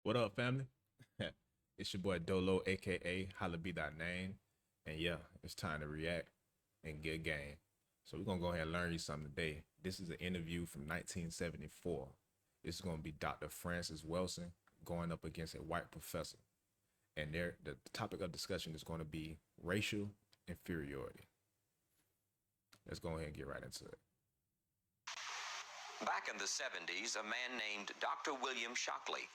What up, family? It's your boy Dolo, aka Holla Be Thy Name. And yeah, it's time to react and get game. So we're gonna go ahead and learn you something today. This is an interview from 1974. This is gonna be Dr. Francis Welsing going up against a white professor. And the topic of discussion is going to be racial inferiority. Let's go ahead and get right into it. Back in the 70s, a man named Dr. William Shockley,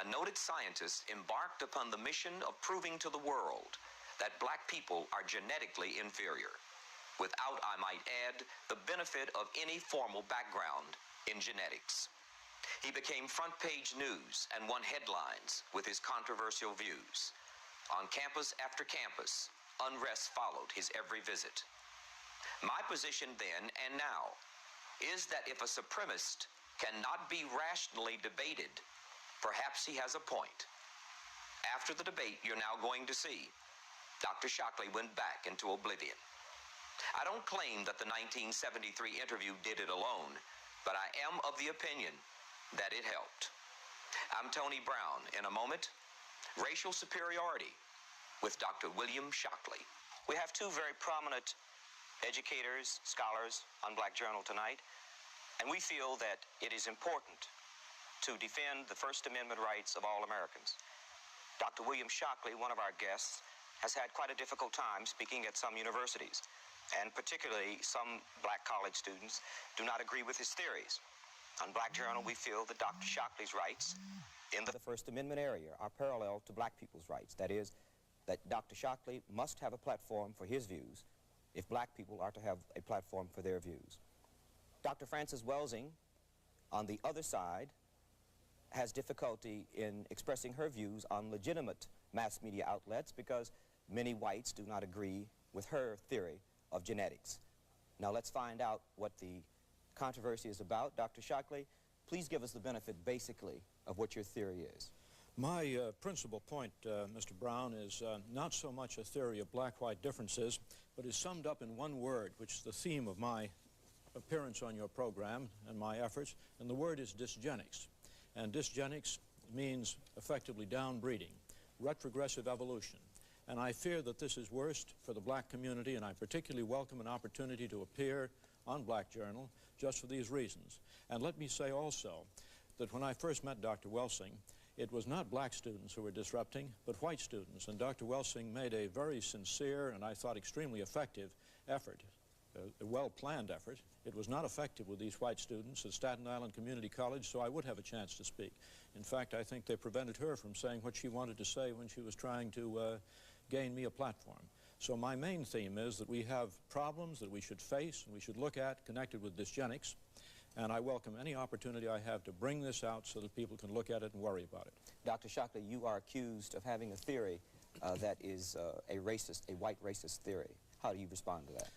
a noted scientist, embarked upon the mission of proving to the world that black people are genetically inferior, without, I might add, the benefit of any formal background in genetics. He became front-page news and won headlines with his controversial views. On campus after campus, unrest followed his every visit. My position then and now is that if a supremacist cannot be rationally debated, perhaps he has a point. After the debate you're now going to see, Dr. Shockley went back into oblivion. I don't claim that the 1973 interview did it alone, but I am of the opinion that it helped. I'm Tony Brown. In a moment, racial superiority with Dr. William Shockley. We have two very prominent educators, scholars on Black Journal tonight, and we feel that it is important to defend the First Amendment rights of all Americans. Dr. William Shockley, one of our guests, has had quite a difficult time speaking at some universities, and particularly some black college students do not agree with his theories. On Black Journal, we feel that Dr. Shockley's rights in the First Amendment area are parallel to black people's rights. That is, that Dr. Shockley must have a platform for his views if black people are to have a platform for their views. Dr. Frances Welsing, on the other side, has difficulty in expressing her views on legitimate mass media outlets because many whites do not agree with her theory of genetics. Now let's find out what the controversy is about. Dr. Shockley, please give us the benefit, basically, of what your theory is. My principal point, Mr. Brown, is not so much a theory of black-white differences, but is summed up in one word, which is the theme of my appearance on your program and my efforts, and the word is dysgenics. And dysgenics means effectively downbreeding, retrogressive evolution. And I fear that this is worst for the black community, and I particularly welcome an opportunity to appear on Black Journal just for these reasons. And let me say also that when I first met Dr. Welsing, it was not black students who were disrupting, but white students. And Dr. Welsing made a very sincere and I thought extremely effective effort, a well-planned effort. It was not effective with these white students at Staten Island Community College, so I would have a chance to speak. In fact, I think they prevented her from saying what she wanted to say when she was trying to gain me a platform. So my main theme is that we have problems that we should face and we should look at connected with dysgenics, and I welcome any opportunity I have to bring this out so that people can look at it and worry about it. Dr. Shockley, you are accused of having a theory that is a white racist theory. How do you respond to that?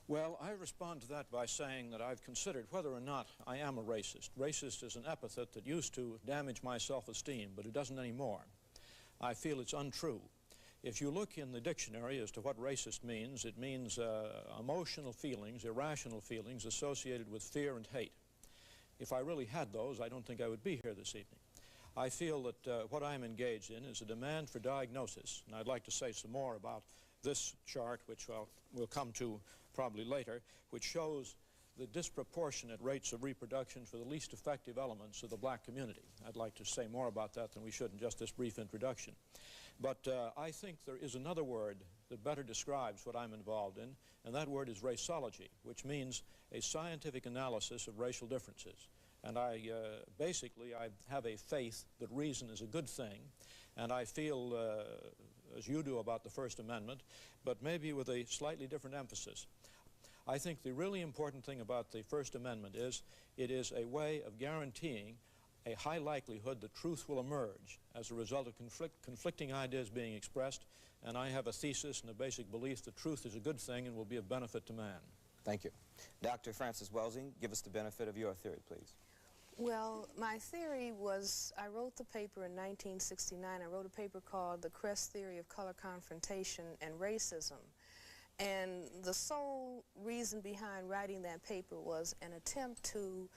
Well, I respond to that by saying that I've considered whether or not I am a racist. Racist is an epithet that used to damage my self-esteem, but it doesn't anymore. I feel it's untrue. If you look in the dictionary as to what racist means, it means emotional feelings, irrational feelings associated with fear and hate. If I really had those, I don't think I would be here this evening. I feel that what I'm engaged in is a demand for diagnosis, and I'd like to say some more about this chart, which we'll come to probably later, which shows the disproportionate rates of reproduction for the least effective elements of the black community. I'd like to say more about that than we should in just this brief introduction. But I think there is another word that better describes what I'm involved in, and that word is raceology, which means a scientific analysis of racial differences. And basically, I have a faith that reason is a good thing, and I feel, as you do about the First Amendment, but maybe with a slightly different emphasis. I think the really important thing about the First Amendment is it is a way of guaranteeing a high likelihood that truth will emerge as a result of conflicting ideas being expressed, and I have a thesis and a basic belief that truth is a good thing and will be of benefit to man. Thank you. Dr. Frances Welsing, give us the benefit of your theory, please. Well, my theory was, I wrote the paper in 1969. I wrote a paper called The Crest Theory of Color Confrontation and Racism. And the sole reason behind writing that paper was an attempt to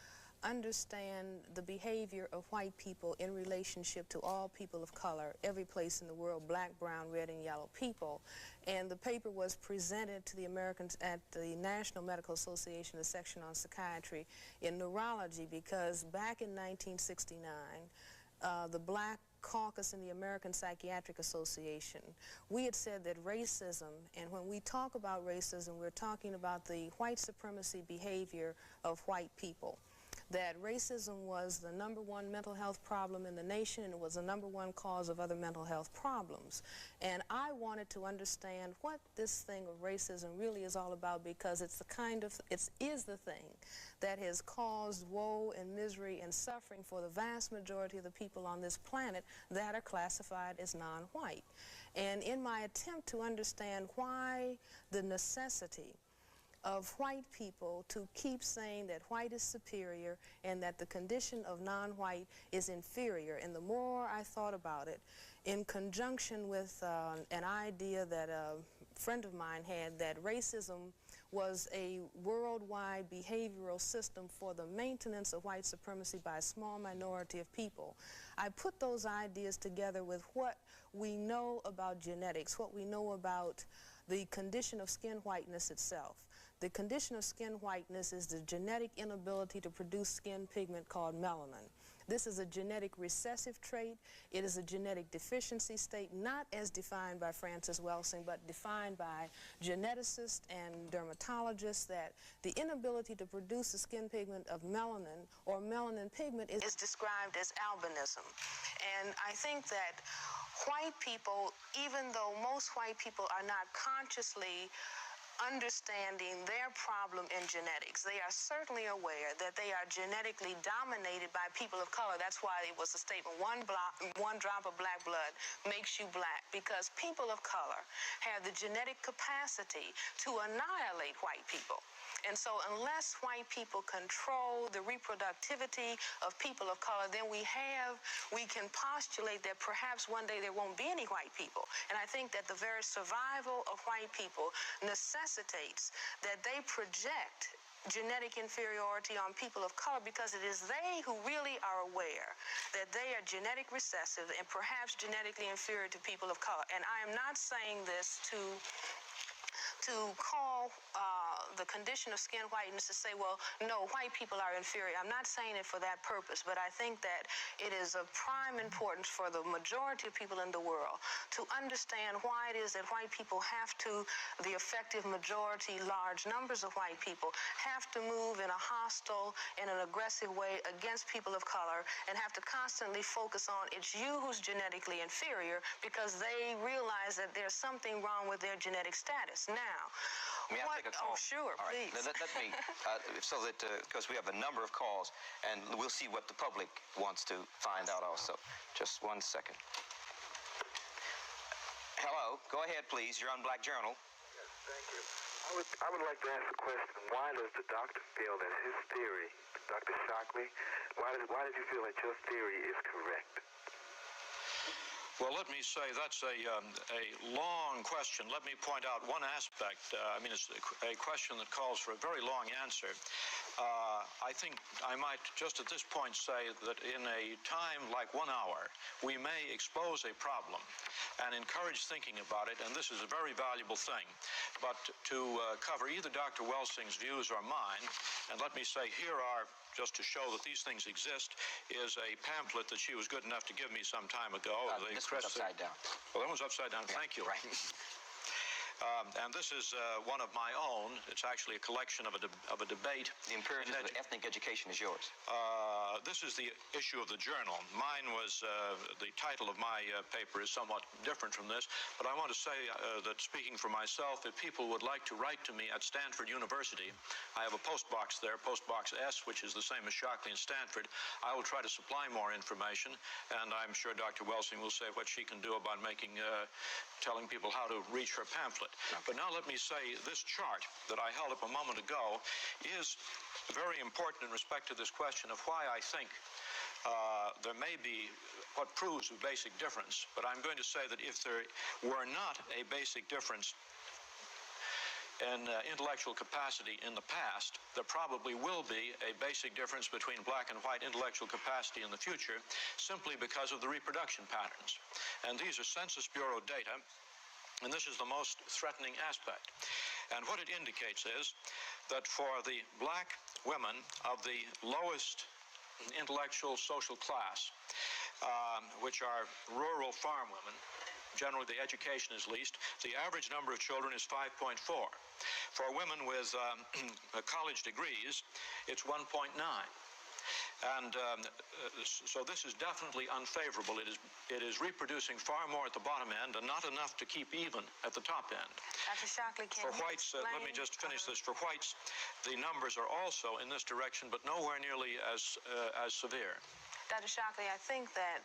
understand the behavior of white people in relationship to all people of color, every place in the world, black, brown, red, and yellow people. And the paper was presented to the Americans at the National Medical Association, the section on psychiatry in neurology, because back in 1969, the Black Caucus in the American Psychiatric Association, we had said that racism, and when we talk about racism, we're talking about the white supremacy behavior of white people, that racism was the #1 mental health problem in the nation, and it was the #1 cause of other mental health problems. And I wanted to understand what this thing of racism really is all about, because it's the kind of, it is the thing that has caused woe and misery and suffering for the vast majority of the people on this planet that are classified as non-white. And in my attempt to understand why the necessity of white people to keep saying that white is superior and that the condition of non-white is inferior, and the more I thought about it, in conjunction with an idea that a friend of mine had, that racism was a worldwide behavioral system for the maintenance of white supremacy by a small minority of people, I put those ideas together with what we know about genetics, what we know about the condition of skin whiteness itself. The condition of skin whiteness is the genetic inability to produce skin pigment called melanin. This is a genetic recessive trait. It is a genetic deficiency state, not as defined by Francis Welsing, but defined by geneticists and dermatologists, that the inability to produce the skin pigment of melanin or melanin pigment is described as albinism. And I think that white people, even though most white people are not consciously understanding their problem in genetics, they are certainly aware that they are genetically dominated by people of color. That's why it was a statement, one drop of black blood makes you black, because people of color have the genetic capacity to annihilate white people. And so unless white people control the reproductivity of people of color, then we can postulate that perhaps one day there won't be any white people. And I think that the very survival of white people necessitates that they project genetic inferiority on people of color, because it is they who really are aware that they are genetic recessive and perhaps genetically inferior to people of color. And I am not saying this to call the condition of skin whiteness to say, well, no, white people are inferior. I'm not saying it for that purpose, but I think that it is of prime importance for the majority of people in the world to understand why it is that white people have to, the effective majority, large numbers of white people, have to move in a hostile and an aggressive way against people of color, and have to constantly focus on it's you who's genetically inferior, because they realize that there's something wrong with their genetic status. Now, may I take a call? Oh, sure, all right. please. Let me, so that, because we have a number of calls, and we'll see what the public wants to find out also. Just 1 second. Hello, go ahead, please. You're on Black Journal. Yes, thank you. I would like to ask the question, why does the doctor feel that his theory, Dr. Shockley, why did you feel that your theory is correct? Well, let me say that's a long question. Let me point out one aspect. It's a question that calls for a very long answer. I think I might just at this point say that in a time like 1 hour, we may expose a problem and encourage thinking about it, and this is a very valuable thing. But to cover either Dr. Welsing's views or mine, and let me say here are, just to show that these things exist, is a pamphlet that she was good enough to give me some time ago. This one's upside down. Well, that one's upside down. Yeah, thank you. Right. And this is one of my own. It's actually a collection of a debate. The Imperative of Ethnic Education is yours. This is the issue of the journal. Mine was, the title of my paper is somewhat different from this, but I want to say that speaking for myself, if people would like to write to me at Stanford University, I have a post box there, post box S, which is the same as Shockley and Stanford. I will try to supply more information, and I'm sure Dr. Welsing will say what she can do about telling people how to reach her pamphlet. But now let me say this chart that I held up a moment ago is very important in respect to this question of why I think there may be what proves a basic difference. But I'm going to say that if there were not a basic difference in intellectual capacity in the past, there probably will be a basic difference between black and white intellectual capacity in the future, simply because of the reproduction patterns. And these are Census Bureau data, and this is the most threatening aspect. And what it indicates is that for the black women of the lowest intellectual social class, which are rural farm women, generally the education is least, the average number of children is 5.4. For women with college degrees, it's 1.9. And so this is definitely unfavorable. It is reproducing far more at the bottom end and not enough to keep even at the top end. Dr. Shockley, can for whites, let me just finish this. For whites, the numbers are also in this direction, but nowhere nearly as severe. Dr. Shockley, I think that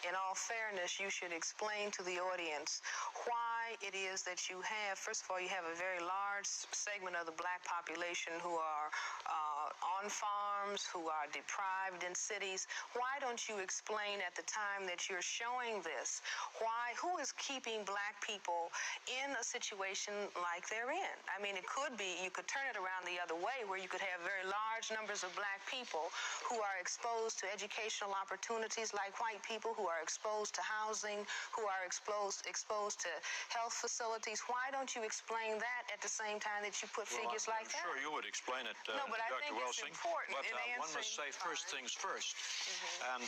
in all fairness, you should explain to the audience why it is that you have, first of all, you have a very large segment of the black population who are on farms, who are deprived in cities. Why don't you explain at the time that you're showing this, who is keeping black people in a situation like they're in? I mean, it could be, you could turn it around the other way, where you could have very large numbers of black people who are exposed to educational opportunities like white people, who are exposed to housing, who are exposed to health facilities. Why don't you explain that at the same time that you put figures like that? I'm sure you would explain it, No, but I think Dr. it's Welsing. important But in one must say first things first. And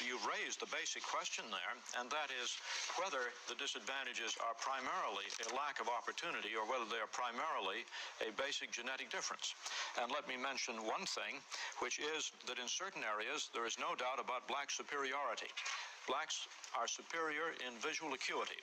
you've raised the basic question there, and that is whether the disadvantages are primarily a lack of opportunity or whether they are primarily a basic genetic difference. And let me mention one thing, which is that in certain areas there is no doubt about black superiority. Blacks are superior in visual acuity,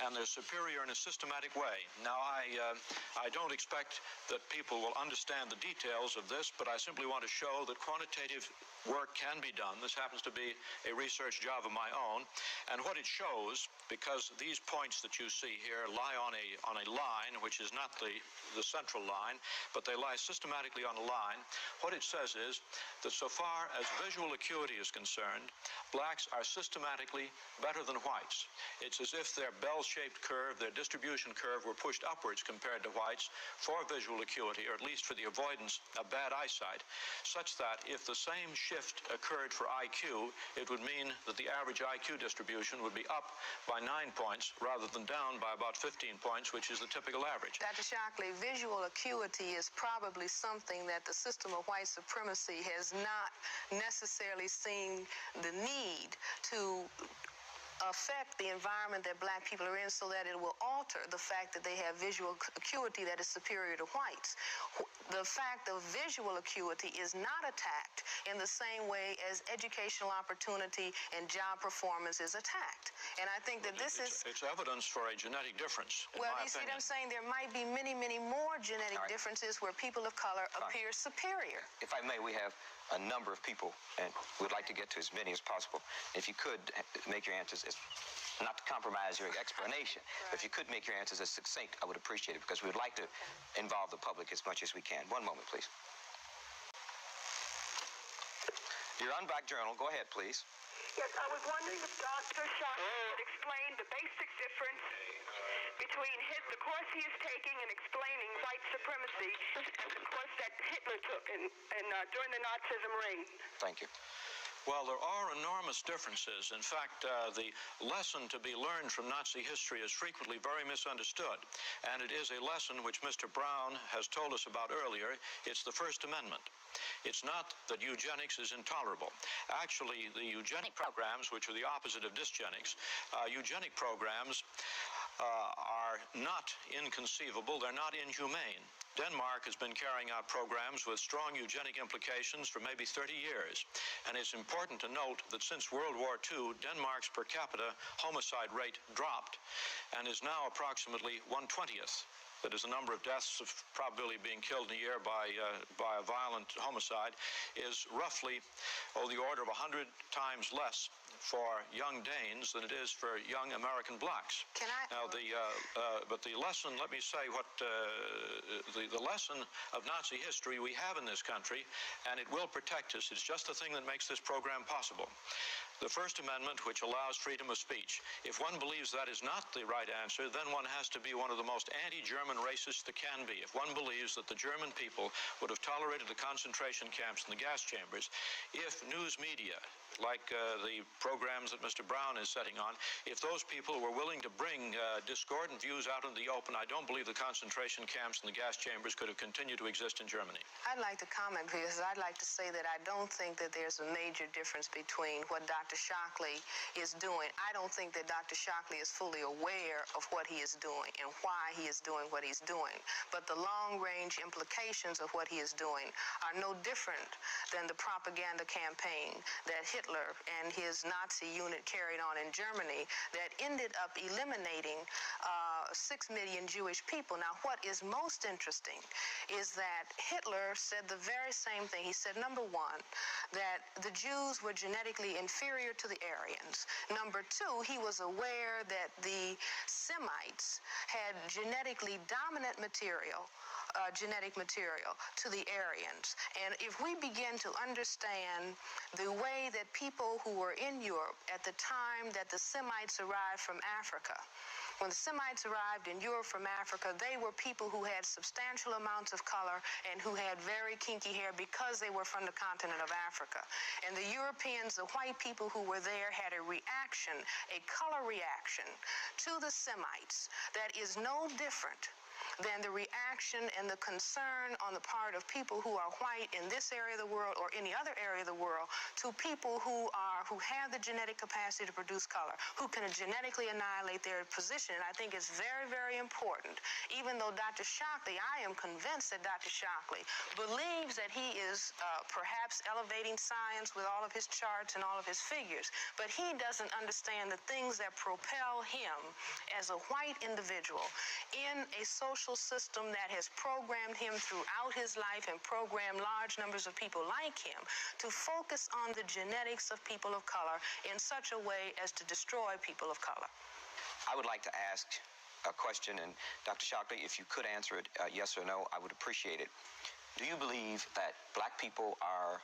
and they're superior in a systematic way. Now, I don't expect that people will understand the details of this, but I simply want to show that quantitative work can be done. This happens to be a research job of my own, and what it shows, because these points that you see here lie on a line, which is not the central line, but they lie systematically on a line, what it says is that so far as visual acuity is concerned, blacks are systematically better than whites. It's as if their bell-shaped curve, their distribution curve, were pushed upwards compared to whites for visual acuity, or at least for the avoidance of bad eyesight, such that if the same shift occurred for IQ, it would mean that the average IQ distribution would be up by 9 points rather than down by about 15 points, which is the typical average. Dr. Shockley, visual acuity is probably something that the system of white supremacy has not necessarily seen the need to affect the environment that black people are in so that it will alter the fact that they have visual acuity that is superior to whites. The fact of visual acuity is not attacked in the same way as educational opportunity and job performance is attacked. And I think that It's evidence for a genetic difference, in well, my you see opinion. what I'm saying? There might be many, many more genetic differences where people of color appear superior. If I may, we have a number of people, and we'd like to get to as many as possible. If you could make your answers, not to compromise your explanation, but if you could make your answers as succinct, I would appreciate it, because we would like to involve the public as much as we can. One moment, please. Your Unback Journal, go ahead, please. Yes, I was wondering if Dr. Shockley would explain the basic difference between the course he is taking in explaining white supremacy and the course that Hitler took during the Nazism reign. Thank you. Well, there are enormous differences. In fact, the lesson to be learned from Nazi history is frequently very misunderstood. And it is a lesson which Mr. Brown has told us about earlier. It's the First Amendment. It's not that eugenics is intolerable. Actually, the eugenic programs, which are the opposite of dysgenics, eugenic programs are not inconceivable. They're not inhumane. Denmark has been carrying out programs with strong eugenic implications for maybe 30 years. And it's important to note that since World War II, Denmark's per capita homicide rate dropped and is now approximately 1/20th. That is, the number of deaths of probability of being killed in a year by a violent homicide is roughly the order of 100 times less for young Danes than it is for young American blacks. Now, but the lesson, let me say what the lesson of Nazi history we have in this country, and it will protect us. It's just the thing that makes this program possible. the First Amendment, which allows freedom of speech. If one believes that is not the right answer, then one has to be one of the most anti-German racists that can be. If one believes that the German people would have tolerated the concentration camps and the gas chambers, if news media, like the programs that Mr. Brown is setting on, if those people were willing to bring discordant views out in the open, I don't believe the concentration camps and the gas chambers could have continued to exist in Germany. I'd like to comment because I'd like to say that I don't think that there's a major difference between what Dr. Shockley is doing. I don't think that Dr. Shockley is fully aware of what he is doing and why he is doing what he's doing. But the long-range implications of what he is doing are no different than the propaganda campaign that Hitler and his Nazi unit carried on in Germany that ended up eliminating 6 million Jewish people. Now, what is most interesting is that Hitler said the very same thing. He said, number one, that the Jews were genetically inferior to the Aryans. Number two, he was aware that the Semites had genetically dominant genetic material to the Aryans. And if we begin to understand the way that people who were in Europe at the time that the Semites arrived from Africa, when the Semites arrived in Europe from Africa, they were people who had substantial amounts of color and who had very kinky hair because they were from the continent of Africa. And the Europeans, the white people who were there, had a reaction, a color reaction to the Semites that is no different than the reaction and the concern on the part of people who are white in this area of the world or any other area of the world to people who have the genetic capacity to produce color, who can genetically annihilate their position. And I think it's very, very important, even though Dr. Shockley, I am convinced that Dr. Shockley believes that he is perhaps elevating science with all of his charts and all of his figures, but he doesn't understand the things that propel him as a white individual in a social system that has programmed him throughout his life and programmed large numbers of people like him to focus on the genetics of people of color in such a way as to destroy people of color. I would like to ask a question, and Dr. Shockley, if you could answer it yes or no, I would appreciate it. Do you believe that black people are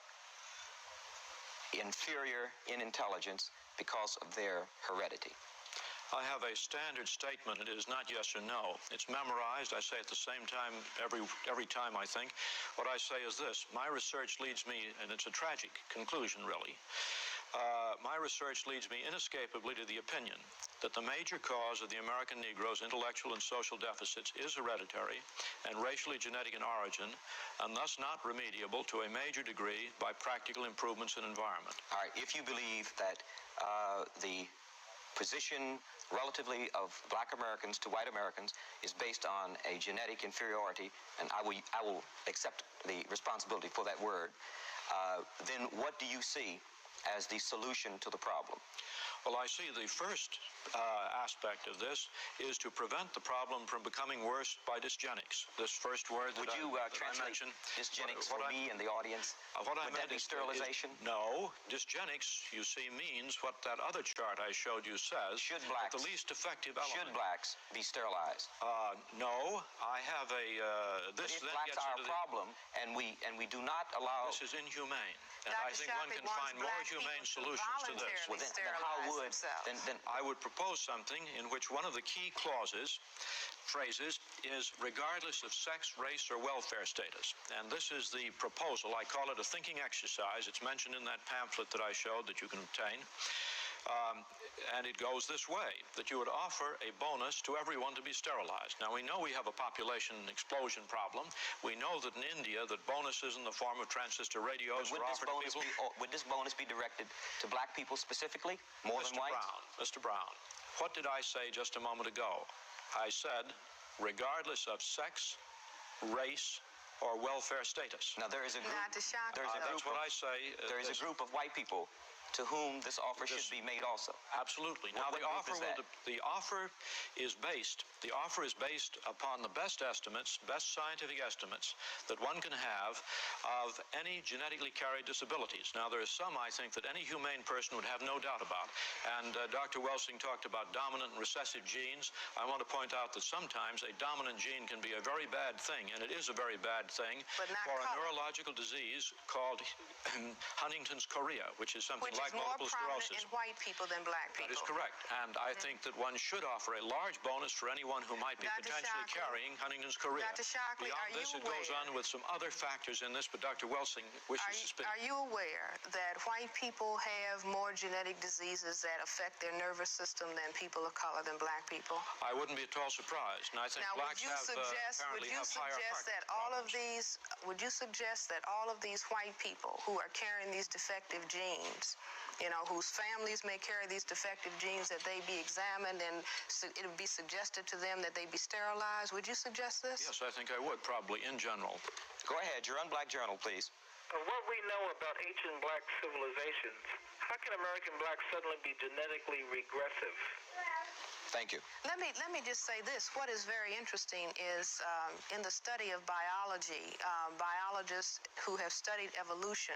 inferior in intelligence because of their heredity? I have a standard statement. It is not yes or no. It's memorized. I say it the same time every time, I think. What I say is this. My research leads me, and it's a tragic conclusion, really. My research leads me inescapably to the opinion that the major cause of the American Negro's intellectual and social deficits is hereditary and racially genetic in origin, and thus not remediable to a major degree by practical improvements in environment. All right, if you believe that the position relatively of black Americans to white Americans is based on a genetic inferiority, and I will accept the responsibility for that word, then what do you see as the solution to the problem? Well, I see the first aspect of this is to prevent the problem from becoming worse by dysgenics. This first word that Would you I translate mentioned. dysgenics for me and the audience? What I Would meant that be sterilization? No. Dysgenics, you see, means what that other chart I showed you says. Should blacks, the least effective element. Should blacks be sterilized? No. I have a... But if blacks are a problem, and we do not allow... This is inhumane. And Dr. I think one can find more humane solutions to this. Well, then how would... Then I would propose something in which one of the key phrases, is regardless of sex, race, or welfare status. And this is the proposal. I call it a thinking exercise. It's mentioned in that pamphlet that I showed that you can obtain. And it goes this way, that you would offer a bonus to everyone to be sterilized. Now, we know we have a population explosion problem. We know that in India, that bonuses in the form of transistor radios are offered to people. Would this bonus be directed to black people specifically, more than whites? Mr. Brown, what did I say just a moment ago? I said, regardless of sex, race, or welfare status. Now, there is a group... That's what I say. There is a group of white people to whom this offer should be made also. Absolutely. Now, the offer is based upon the best estimates, best scientific estimates that one can have of any genetically carried disabilities. Now, there is some, I think, that any humane person would have no doubt about. And Dr. Welsing talked about dominant and recessive genes. I want to point out that sometimes a dominant gene can be a very bad thing, and it is a very bad thing for a neurological disease called Huntington's chorea, which is something like like multiple sclerosis. It's more prominent in white people than black people. That is correct. And I think that one should offer a large bonus for anyone who might be potentially carrying Huntington's chorea. Dr. Shockley, Beyond this, it goes on with some other factors in this, but Dr. Welsing wishes to speak. Are you aware that white people have more genetic diseases that affect their nervous system than people of color than black people? I wouldn't be at all surprised. And I think blacks apparently have higher heart problems. Would you suggest that all of these white people who are carrying these defective genes, you know, whose families may carry these defective genes, that they be examined and it would be suggested to them that they be sterilized? Would you suggest this? Yes, I think I would, probably, in general. Go ahead, your Unblack Journal, please. What we know about ancient black civilizations, how can American blacks suddenly be genetically regressive? Thank you. Let me just say this. What is very interesting is in the study of biology, biologists who have studied evolution,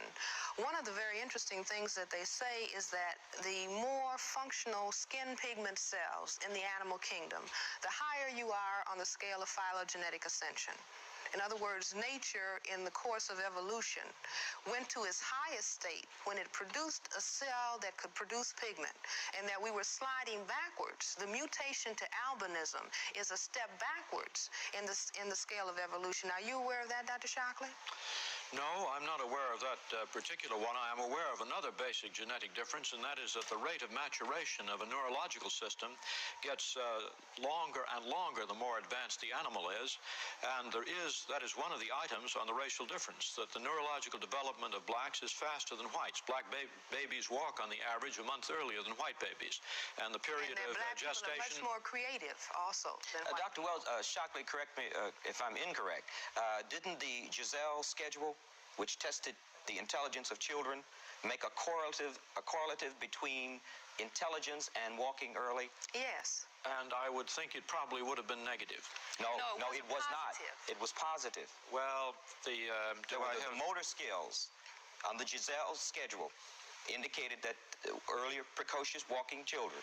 one of the very interesting things that they say is that the more functional skin pigment cells in the animal kingdom, the higher you are on the scale of phylogenetic ascension. In other words, nature, in the course of evolution, went to its highest state when it produced a cell that could produce pigment, and that we were sliding backwards. The mutation to albinism is a step backwards in the scale of evolution. Are you aware of that, Dr. Shockley? No, I'm not aware of that particular one. I am aware of another basic genetic difference, and that is that the rate of maturation of a neurological system gets longer and longer the more advanced the animal is. And that is one of the items on the racial difference, that the neurological development of blacks is faster than whites. Black babies walk on the average a month earlier than white babies. And the period of gestation... Black people are much more creative also than white Dr. Wells, Shockley, correct me if I'm incorrect. Didn't the Giselle schedule, which tested the intelligence of children, make a correlative between intelligence and walking early? Yes. And I would think it probably would have been negative. No, it was not. It was positive. Well, the motor skills on the Giselle schedule indicated that earlier precocious walking children,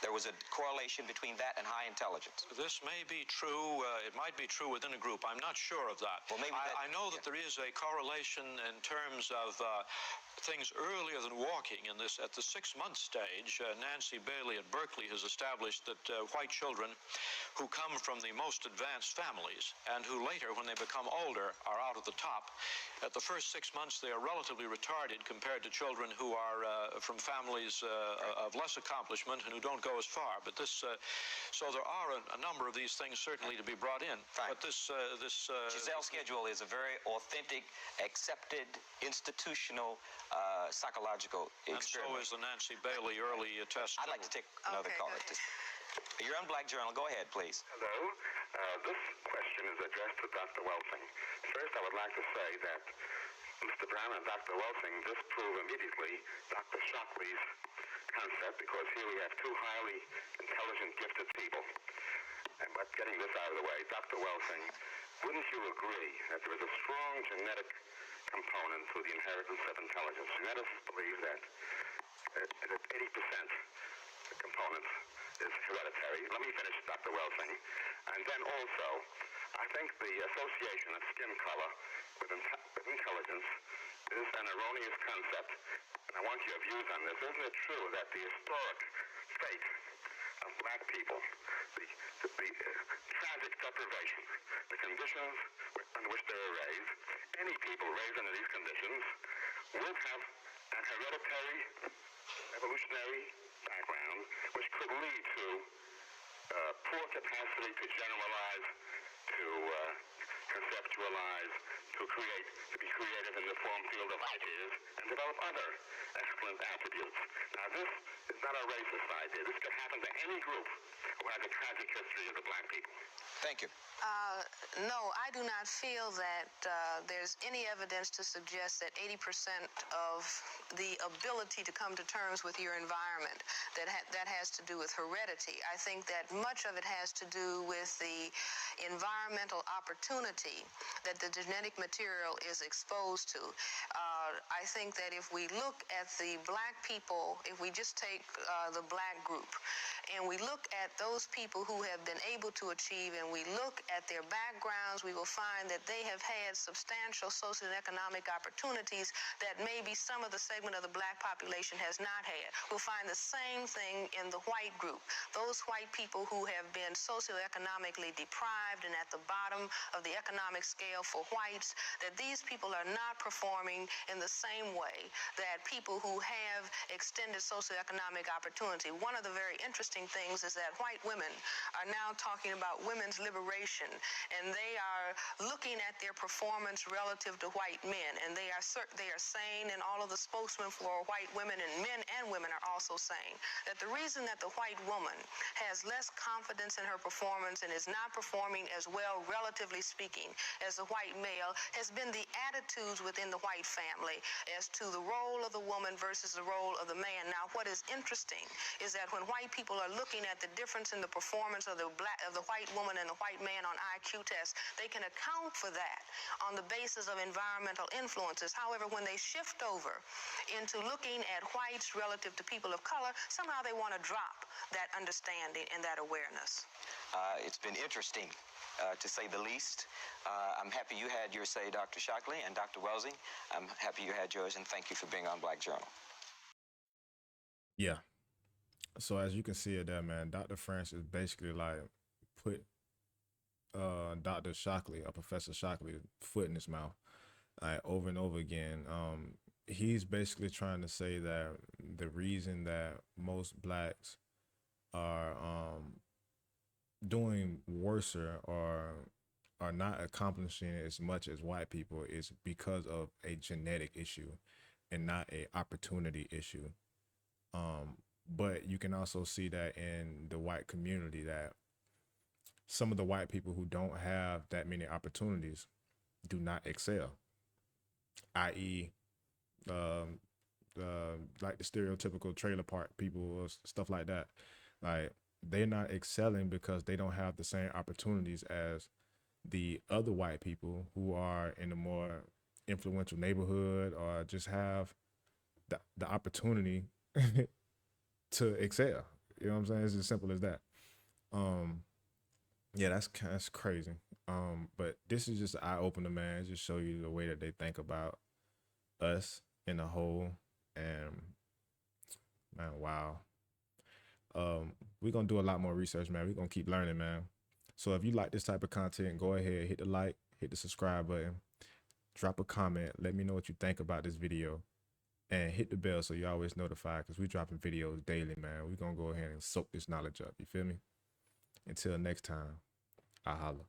there was a correlation between that and high intelligence. This may be true. It might be true within a group. I'm not sure of that. Well, maybe I know that there is a correlation in terms of things earlier than walking in this. At the 6-month stage, Nancy Bailey at Berkeley has established that white children who come from the most advanced families and who later, when they become older, are out at the top, at the first 6 months they are relatively retarded compared to children who are from families of less accomplishment and who don't go as far. But this, so there are a number of these things certainly to be brought in. Fine. But this Giselle schedule is a very authentic, accepted, institutional, psychological experiment. And so is the Nancy Bailey early test. I'd like to take another caller. Your Unblack Journal, go ahead, please. Hello. This question is addressed to Dr. Welsing. First, I would like to say that Mr. Brown and Dr. Welsing disprove immediately Dr. Shockley's concept, because here we have two highly intelligent, gifted people. But getting this out of the way, Dr. Welsing, wouldn't you agree that there is a strong genetic component to the inheritance of intelligence? Geneticists believe that 80% component is hereditary. Let me finish, Dr. Welsing. And then also, I think the association of skin color with intelligence is an erroneous concept. And I want your views on this. Isn't it true that the historic fate of black people, the tragic deprivation, the conditions under which they were raised, any people raised under these conditions would have an hereditary, evolutionary background, which could lead to poor capacity to generalize, to conceptualize, to be creative in the form field of ideas, and develop other excellent attributes. Now, this is not a racist idea. This could happen to any group who has a tragic history of the black people. Thank you. No, I do not feel that there's any evidence to suggest that 80% of the ability to come to terms with your environment, that has to do with heredity. I think that much of it has to do with the environmental opportunity that the genetic material is exposed to. I think that if we look at the black people, if we just take the black group, and we look at those people who have been able to achieve, and we look at their backgrounds, we will find that they have had substantial social and economic opportunities that maybe some of the segment of the black population has not had. We'll find the same thing in the white group. Those white people who have been socioeconomically deprived and at the bottom of the economic scale for whites, that these people are not performing in the same way that people who have extended socioeconomic opportunity. One of the very interesting things is that white women are now talking about women's liberation, and they are looking at their performance relative to white men, and they are saying, and all of the spokesmen for white women, and men and women are also saying, that the reason that the white woman has less confidence in her performance and is not performing as well, relatively speaking, as the white male has been the attitudes within the white family as to the role of the woman versus the role of the man. Now, what is interesting is that when white people are looking at the difference in the performance of the white woman and the white man on IQ tests, they can account for that on the basis of environmental influences. However, when they shift over into looking at whites relative to people of color, somehow they want to drop that understanding and that awareness. It's been interesting, to say the least. I'm happy you had your say, Dr. Shockley, and Dr. Welsing. I'm happy you had yours, and thank you for being on Black Journal. Yeah. So as you can see it there, man, Dr. Francis basically like put Dr. Shockley, or Professor Shockley, foot in his mouth, like over and over again. He's basically trying to say that the reason that most blacks are doing worse or are not accomplishing as much as white people is because of a genetic issue and not a opportunity issue. But you can also see that in the white community, that some of the white people who don't have that many opportunities do not excel, i.e. Like the stereotypical trailer park people or stuff like that. Like, they're not excelling because they don't have the same opportunities as the other white people who are in a more influential neighborhood or just have the opportunity to excel. You know what I'm saying? It's as simple as that. Yeah, that's crazy. But this is just an eye opener, man. Just show you the way that they think about us in a whole. And man, wow. We're gonna do a lot more research, man. We're gonna keep learning, man. So if you like this type of content, go ahead, hit the like, hit the subscribe button, drop a comment, let me know what you think about this video, and hit the bell so you're always notified, because we're dropping videos daily, man. We're gonna go ahead and soak this knowledge up. You feel me? Until next time, I holla.